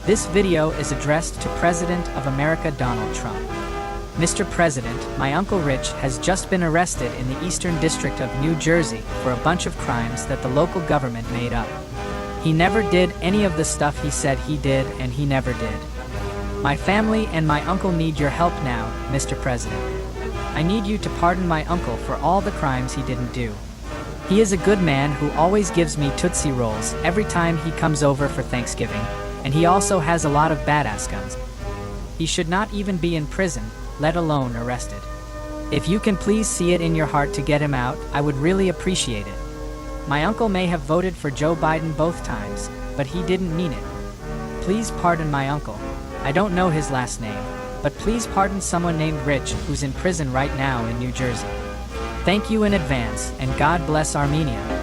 This video is addressed to President of America Donald Trump. Mr. President, my Uncle Rich has just been arrested in the Eastern District of New Jersey for a bunch of crimes that the local government made up. He never did any of the stuff he said he did, and he never did. My family and my uncle need your help now, Mr. President. I need you to pardon my uncle for all the crimes he didn't do. He is a good man who always gives me Tootsie Rolls every time he comes over for Thanksgiving, and he also has a lot of badass guns. He should not even be in prison, let alone arrested. If you can please see it in your heart to get him out, I would really appreciate it. My uncle may have voted for Joe Biden both times, but he didn't mean it. Please pardon my uncle. I don't know his last name, but please pardon someone named Rich who's in prison right now in New Jersey. Thank you in advance, and God bless Armenia.